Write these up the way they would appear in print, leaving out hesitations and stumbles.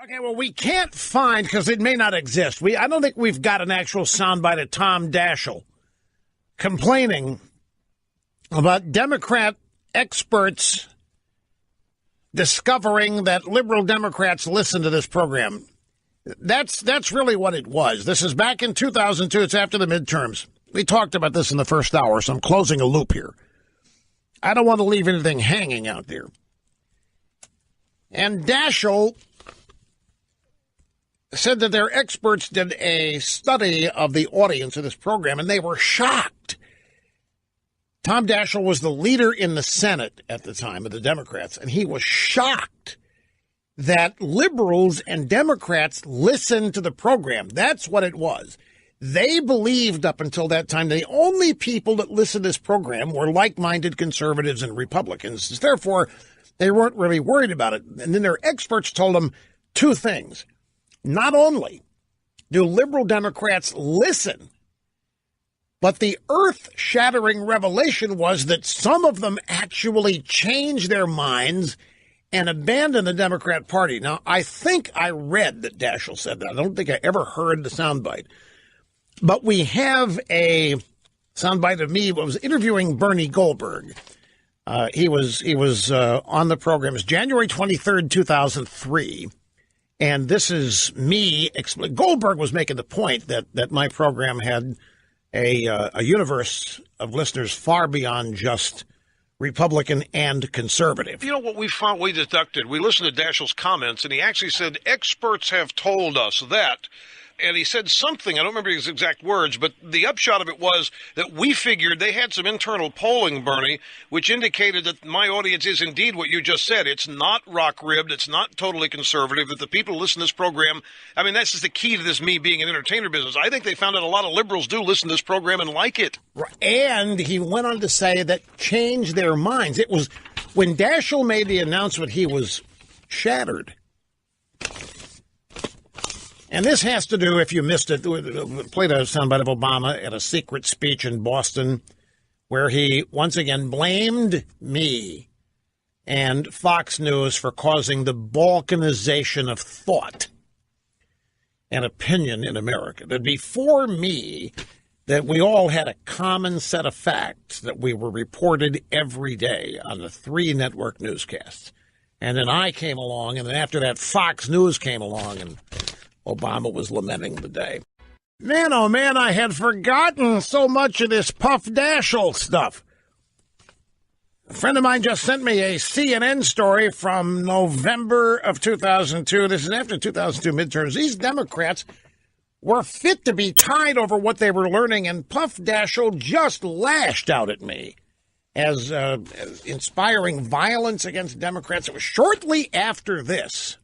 Okay, well, we can't find, because it may not exist. I don't think we've got an actual soundbite of Tom Daschle complaining about Democrat experts discovering that liberal Democrats listen to this program. That's really what it was. This is back in 2002. It's after the midterms. We talked about this in the first hour, so I'm closing a loop here. I don't want to leave anything hanging out there. And Daschle said that their experts did a study of the audience of this program, and they were shocked. Tom Daschle was the leader in the Senate at the time of the Democrats, and he was shocked that liberals and Democrats listened to the program. That's what it was. They believed up until that time the only people that listened to this program were like-minded conservatives and Republicans. Therefore, they weren't really worried about it. And then their experts told them two things. Not only do liberal Democrats listen, but the earth-shattering revelation was that some of them actually changed their minds and abandoned the Democrat Party. Now, I think I read that Daschle said that. I don't think I ever heard the soundbite. But we have a soundbite of me. I was interviewing Bernie Goldberg. He was on the program. It was January 23rd, 2003. And this is me. Goldberg was making the point that my program had a universe of listeners far beyond just Republican and conservative. You know what we found, we deducted? We listened to Daschle's comments, and he actually said, experts have told us that. And he said something, I don't remember his exact words, but the upshot of it was that we figured they had some internal polling, Bernie, which indicated that my audience is indeed what you just said. It's not rock-ribbed. It's not totally conservative. That the people who listen to this program, I mean, that's just the key to this, me being an entertainer business. I think they found out a lot of liberals do listen to this program and like it. And he went on to say that changed their minds. It was when Daschle made the announcement, he was shattered. And this has to do, if you missed it, played a soundbite of Obama at a secret speech in Boston where he once again blamed me and Fox News for causing the balkanization of thought and opinion in America. That before me, that we all had a common set of facts that we were reported every day on the 3 network newscasts. And then I came along, and then after that, Fox News came along, and Obama was lamenting the day. Man, oh man, I had forgotten so much of this Puff Daschle stuff. A friend of mine just sent me a CNN story from November of 2002. This is after 2002 midterms. These Democrats were fit to be tied over what they were learning, and Puff Daschle just lashed out at me as inspiring violence against Democrats. It was shortly after this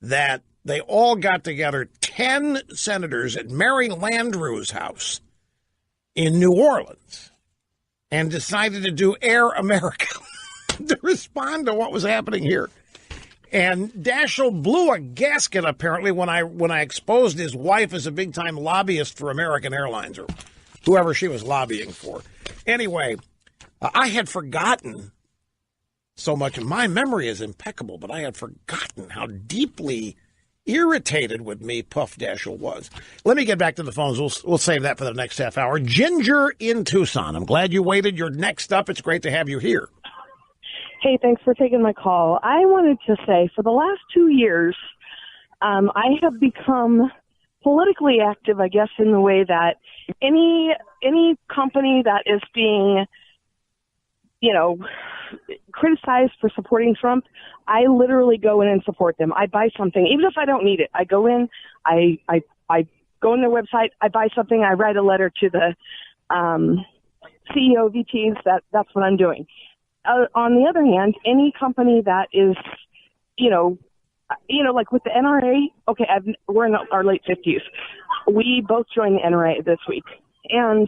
that they all got together, 10 senators at Mary Landrieu's house in New Orleans, and decided to do Air America to respond to what was happening here. And Daschle blew a gasket, apparently, when I exposed his wife as a big-time lobbyist for American Airlines, or whoever she was lobbying for. Anyway, I had forgotten so much. My memory is impeccable, but I had forgotten how deeply irritated with me Puff Daschle was. Let me get back to the phones. We'll save that for the next half hour. Ginger in Tucson. I'm glad you waited. You're next up. It's great to have you here. Hey, thanks for taking my call. I wanted to say for the last 2 years, I have become politically active, I guess, in the way that any company that is being, criticized for supporting Trump, I literally go in and support them. I buy something, even if I don't need it. I go in, I go on their website, I buy something, I write a letter to the CEO, VPs. That's what I'm doing. On the other hand, any company that is, like with the NRA, okay, we're in our late 50s. We both joined the NRA this week. And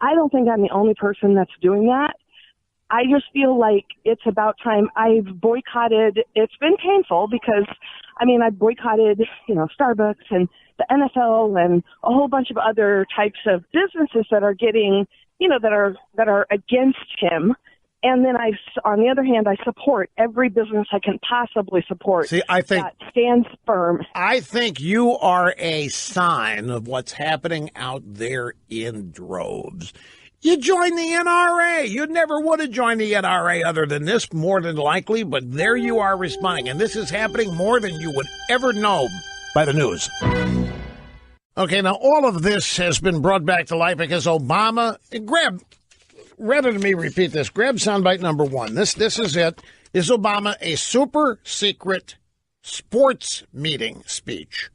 I don't think I'm the only person that's doing that. I just feel like it's about time. I've boycotted. It's been painful because, I've boycotted, Starbucks and the NFL and a whole bunch of other types of businesses that are getting, that are against him. And then on the other hand, I support every business I can possibly support. See, I think that stands firm. I think you are a sign of what's happening out there in droves. You joined the NRA. You never would have joined the NRA other than this, more than likely, but there you are responding. And this is happening more than you would ever know by the news. Okay, now all of this has been brought back to life because Obama, rather than me repeat this, grab soundbite number one. This is it. Is Obama a super secret sports meeting speech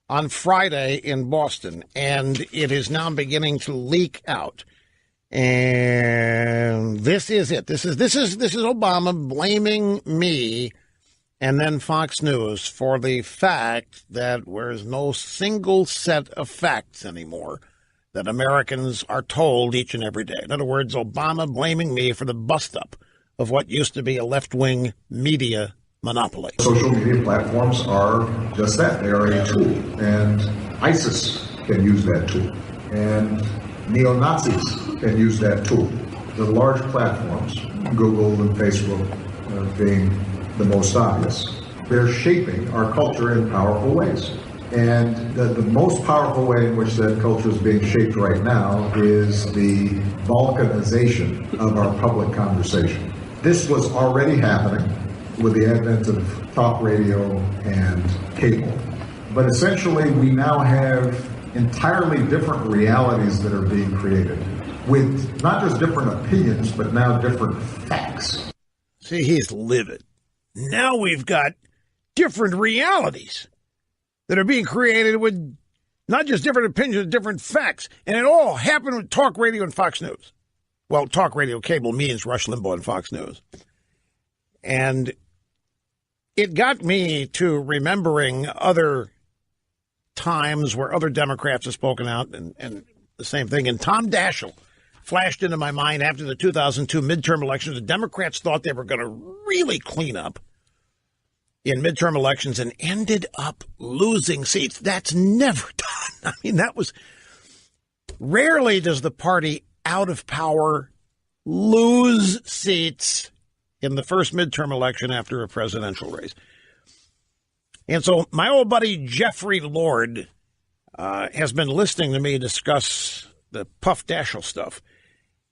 on Friday in Boston? And it is now beginning to leak out. And this is it. This is Obama blaming me and then Fox News for the fact that there's no single set of facts anymore that Americans are told each and every day. In other words, Obama blaming me for the bust-up of what used to be a left-wing media monopoly. Social media platforms are just that. They are a tool, and ISIS can use that tool, and neo-Nazis can use that tool. The large platforms, Google and Facebook being the most obvious, they're shaping our culture in powerful ways. And the most powerful way in which that culture is being shaped right now is the balkanization of our public conversation. This was already happening with the advent of talk radio and cable. But essentially, we now have entirely different realities that are being created with not just different opinions, but now different facts. See, he's livid. Now we've got different realities that are being created with not just different opinions, different facts. And it all happened with talk radio and Fox News. Well, talk radio cable means Rush Limbaugh and Fox News. And it got me to remembering other times where other Democrats have spoken out and the same thing. And Tom Daschle flashed into my mind after the 2002 midterm elections. The Democrats thought they were going to really clean up in midterm elections and ended up losing seats. That's never done. I mean, that was rarely does the party out of power lose seats in the first midterm election after a presidential race. And so my old buddy Jeffrey Lord has been listening to me discuss the Puff Daschle stuff.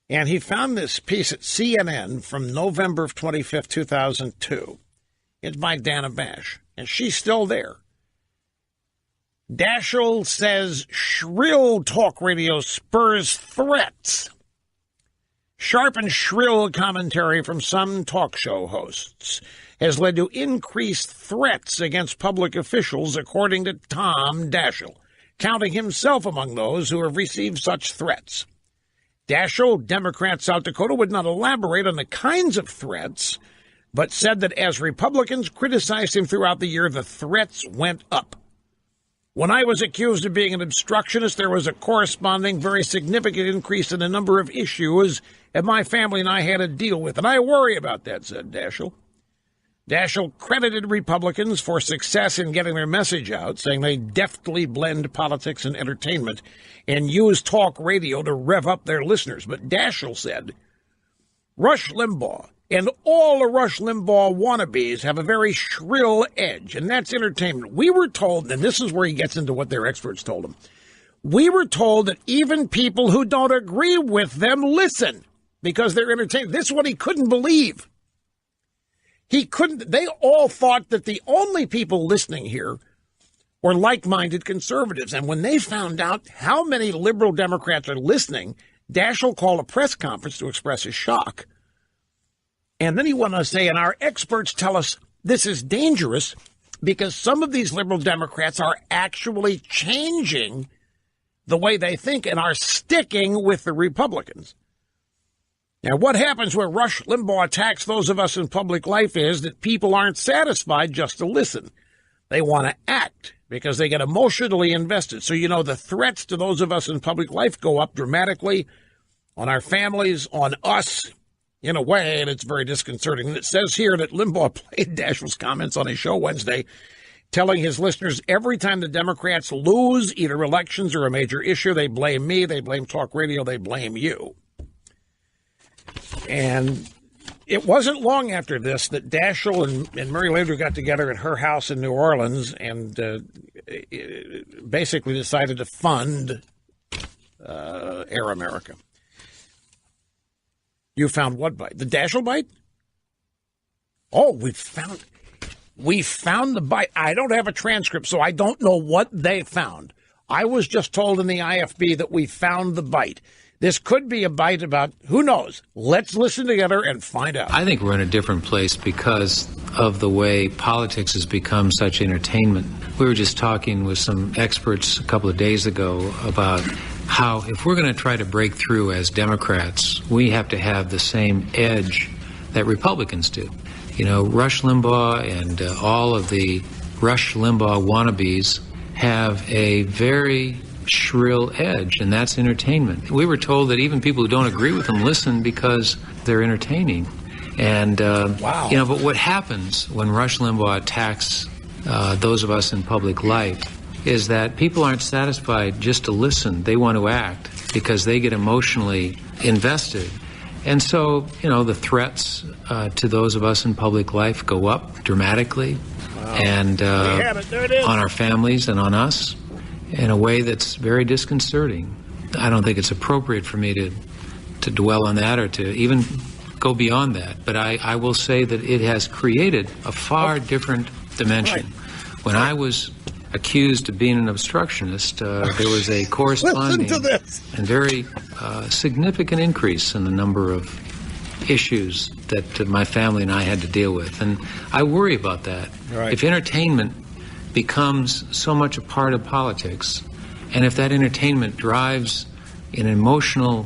And he found this piece at CNN from November of 25th, 2002. It's by Dana Bash, and she's still there. Daschle says shrill talk radio spurs threats. Sharp and shrill commentary from some talk show hosts has led to increased threats against public officials, according to Tom Daschle, counting himself among those who have received such threats. Daschle, Democrat, South Dakota, would not elaborate on the kinds of threats, but said that as Republicans criticized him throughout the year, the threats went up. When I was accused of being an obstructionist, there was a corresponding, very significant increase in the number of issues that my family and I had to deal with, and I worry about that, said Daschle. Daschle credited Republicans for success in getting their message out, saying they deftly blend politics and entertainment and use talk radio to rev up their listeners. But Daschle said, Rush Limbaugh and all the Rush Limbaugh wannabes have a very shrill edge, and that's entertainment. We were told, and this is where he gets into what their experts told him, we were told that even people who don't agree with them listen because they're entertained. This is what he couldn't believe. They all thought that the only people listening here were like-minded conservatives. And when they found out how many liberal Democrats are listening, Daschle called a press conference to express his shock. And then he went on to say, and our experts tell us this is dangerous because some of these liberal Democrats are actually changing the way they think and are sticking with the Republicans. Now, what happens when Rush Limbaugh attacks those of us in public life is that people aren't satisfied just to listen. They want to act because they get emotionally invested. So, the threats to those of us in public life go up dramatically on our families, on us, in a way, and it's very disconcerting. And it says here that Limbaugh played Daschle's comments on his show Wednesday, telling his listeners every time the Democrats lose either elections or a major issue, they blame me, they blame talk radio, they blame you. And It wasn't long after this that Daschle and Murray Landrieu got together at her house in New Orleans and basically decided to fund Air America. You found what bite? The Daschle bite? Oh, we found the bite. I don't have a transcript, so I don't know what they found. I was just told in the IFB that we found the bite. This could be a bite about, who knows? Let's listen together and find out. I think we're in a different place because of the way politics has become such entertainment. We were just talking with some experts a couple of days ago about how if we're going to try to break through as Democrats, we have to have the same edge that Republicans do. You know, Rush Limbaugh and all of the Rush Limbaugh wannabes have a very shrill edge, and that's entertainment. We were told that even people who don't agree with them listen because they're entertaining. And, wow. You know, but what happens when Rush Limbaugh attacks those of us in public life is that people aren't satisfied just to listen. They want to act because they get emotionally invested. And so, you know, the threats to those of us in public life go up dramatically. Wow. And on our families and on us in a way that's very disconcerting. I don't think it's appropriate for me to dwell on that or to even go beyond that. But I will say that it has created a far different dimension. Right. When I was accused of being an obstructionist, there was a corresponding and very significant increase in the number of issues that my family and I had to deal with. And I worry about that. Right. If entertainment becomes so much a part of politics, and if that entertainment drives an emotional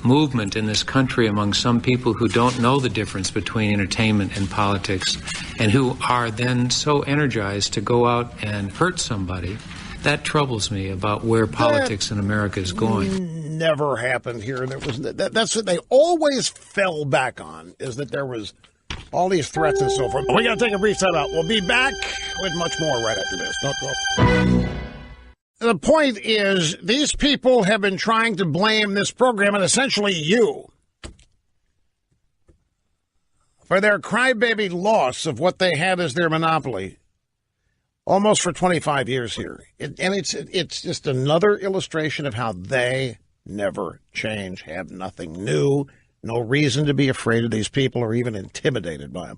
movement in this country among some people who don't know the difference between entertainment and politics and who are then so energized to go out and hurt somebody, that troubles me about where politics in America is going. Never happened here. That's what they always fell back on, is that there was all these threats and so forth. We got to take a brief time out. We'll be back with much more right after this. Don't go. The point is, these people have been trying to blame this program, and essentially you, for their crybaby loss of what they had as their monopoly almost for 25 years here. And it's just another illustration of how they never change, have nothing new, no reason to be afraid of these people or even intimidated by them.